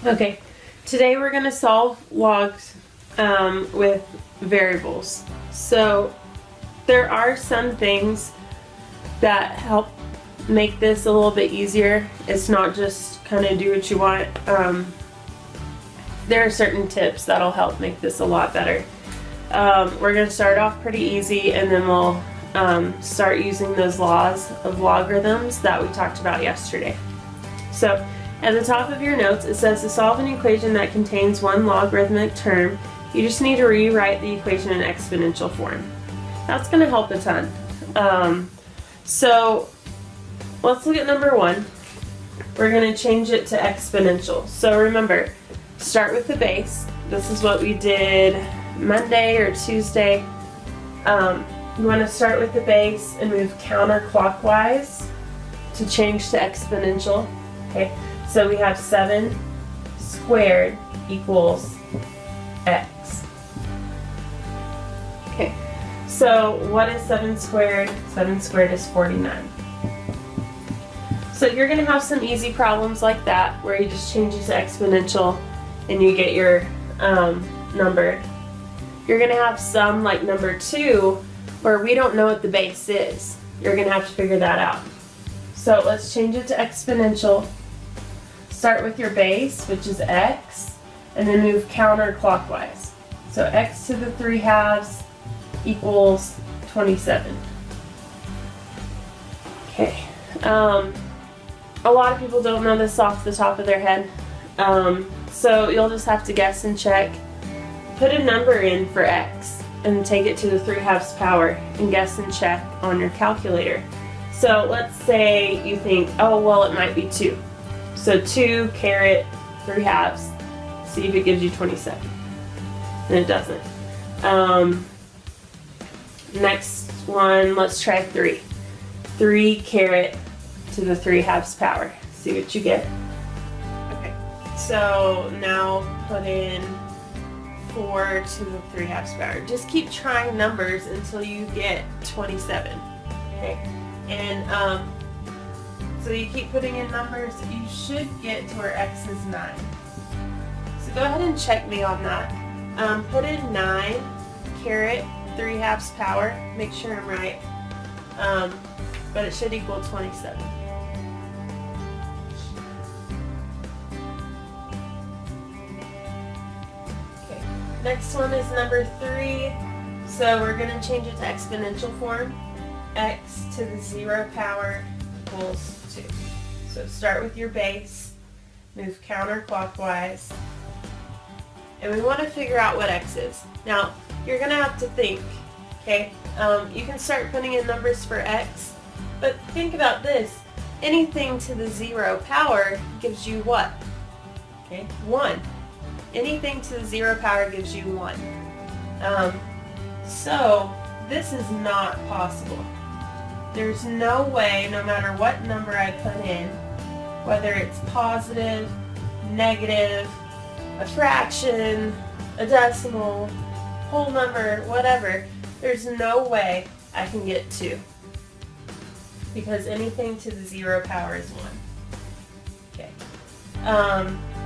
Okay, today we're going to solve logs with variables. So there are some things that help make this a little bit easier. It's not just kind of do what you want. There are certain tips that'll help make this a lot better. We're going to start off pretty easy, and then we'll start using those laws of logarithms that we talked about yesterday. So at the top of your notes it says to solve an equation that contains one logarithmic term, you just need to rewrite the equation in exponential form. That's going to help a ton. So let's look at number one. We're going to change it to exponential. So remember, start with the base. This is what we did Monday or Tuesday. You want to start with the base and move counterclockwise to change to exponential. Okay, so we have 7 squared equals x. Okay, so what is 7 squared? 7 squared is 49. So you're going to have some easy problems like that where you just change it to exponential and you get your number. You're going to have some like number 2 where we don't know what the base is. You're going to have to figure that out. So let's change it to exponential. Start with your base, which is x, and then move counterclockwise. So x to the 3/2 equals 27. Okay. A lot of people don't know this off the top of their head. So you'll just have to guess and check. Put a number in for x and take it to the 3/2 power and guess and check on your calculator. So let's say you think, oh, well, it might be 2. So 2 caret 3/2, see if it gives you 27. And it doesn't. Next one, let's try 3. 3 caret to the 3/2 power. See what you get. Okay, so now put in 4 to the 3/2 power. Just keep trying numbers until you get 27. Okay, and so you keep putting in numbers, you should get to where x is 9. So go ahead and check me on that. Put in 9 caret 3/2 power. Make sure I'm right. But it should equal 27. Okay. Next one is number 3. So we're going to change it to exponential form. X to the 0 power equals 2. So start with your base, move counterclockwise, and we want to figure out what x is. Now, you're going to have to think, okay? You can start putting in numbers for x, but think about this. Anything to the 0 power gives you what? Okay, 1. Anything to the 0 power gives you 1. So this is not possible. There's no way, no matter what number I put in, whether it's positive, negative, a fraction, a decimal, whole number, whatever, there's no way I can get 2. Because anything to the 0 power is 1. Okay.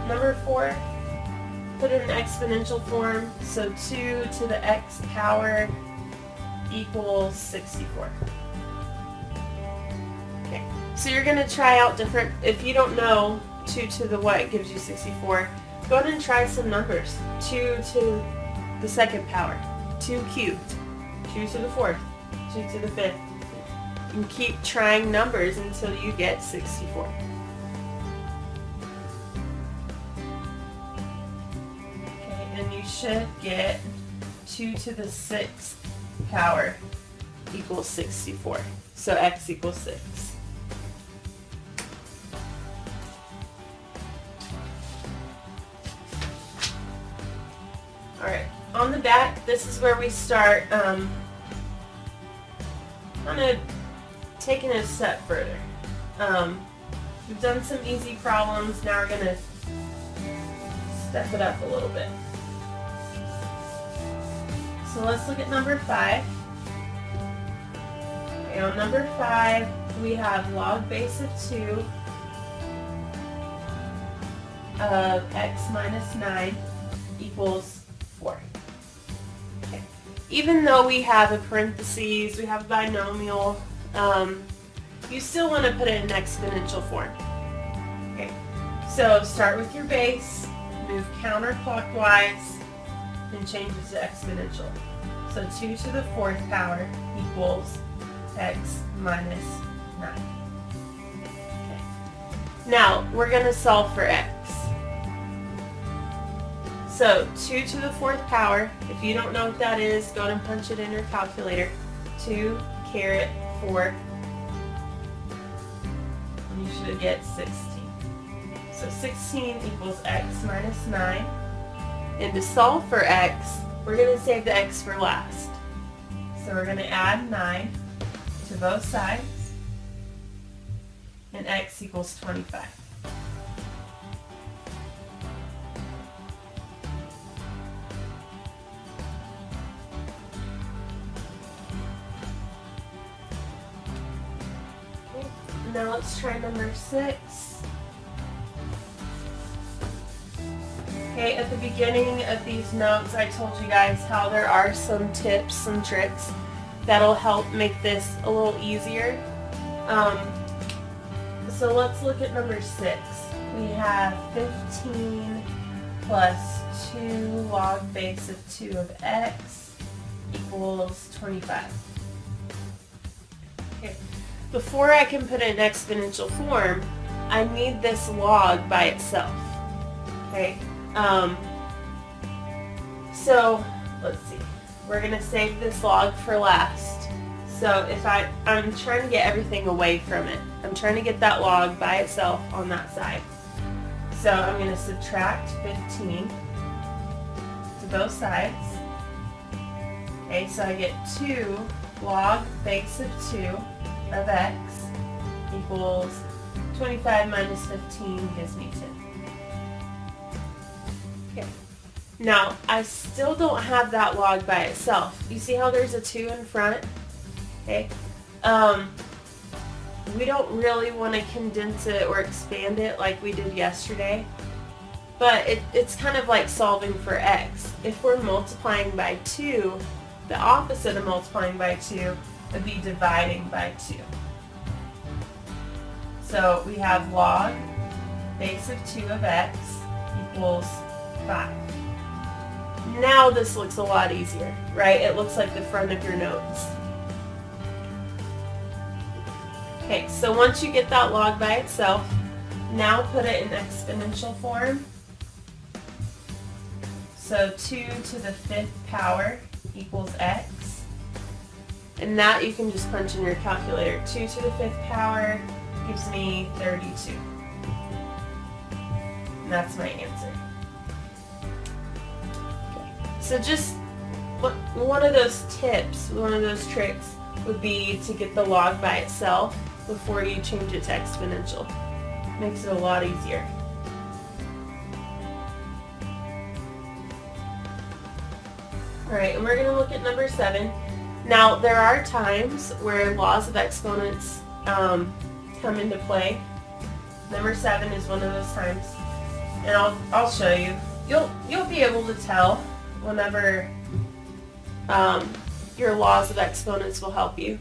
Number 4, put it in exponential form. So 2 to the x power equals 64. Okay. So you're going to try out different, if you don't know 2 to the what gives you 64, go ahead and try some numbers. 2 to the 2nd power, 2 cubed, 2 to the 4th, 2 to the 5th. And keep trying numbers until you get 64. Okay, and you should get 2 to the 6th power equals 64. So x equals 6. Alright, on the back, this is where we start taking it a step further. We've done some easy problems, now we're going to step it up a little bit. So let's look at number 5. Okay, on number 5, we have log base of 2 of x minus 9 equals 4. Okay. Even though we have a parentheses, we have a binomial, you still want to put it in exponential form. Okay. So start with your base, move counterclockwise, and change it to exponential. So 2 to the 4th power equals x minus 9. Okay. Now, we're going to solve for x. So 2 to the 4th power, if you don't know what that is, go ahead and punch it in your calculator. 2 caret 4, and you should get 16. So 16 equals x minus 9. And to solve for x, we're going to save the x for last. So we're going to add 9 to both sides, and x equals 25. Okay, now let's try number 6. Okay, at the beginning of these notes, I told you guys how there are some tips, some tricks that'll help make this a little easier. So let's look at number 6. We have 15 plus 2 log base of 2 of x equals 25. Okay. Before I can put it in exponential form, I need this log by itself. Okay. So let's see, we're going to save this log for last. So if I'm trying to get everything away from it. I'm trying to get that log by itself on that side. So I'm going to subtract 15 to both sides. Okay, so I get 2 log base of 2 of x equals 25 minus 15 gives me 10. Okay. Now, I still don't have that log by itself. You see how there's a 2 in front? Okay. We don't really want to condense it or expand it like we did yesterday, but it's kind of like solving for x. If we're multiplying by 2, the opposite of multiplying by 2 would be dividing by 2. So we have log base of 2 of x equals 5. Now this looks a lot easier, right? It looks like the front of your notes. Okay, so once you get that log by itself, now put it in exponential form. So 2 to the 5th power equals x. And that you can just punch in your calculator. 2 to the 5th power gives me 32. And that's my answer. Okay. So just one of those tips, one of those tricks would be to get the log by itself before you change it to exponential. Makes it a lot easier. Alright, and we're going to look at number 7. Now, there are times where laws of exponents come into play. Number 7 is one of those times. And I'll show you. You'll be able to tell whenever your laws of exponents will help you.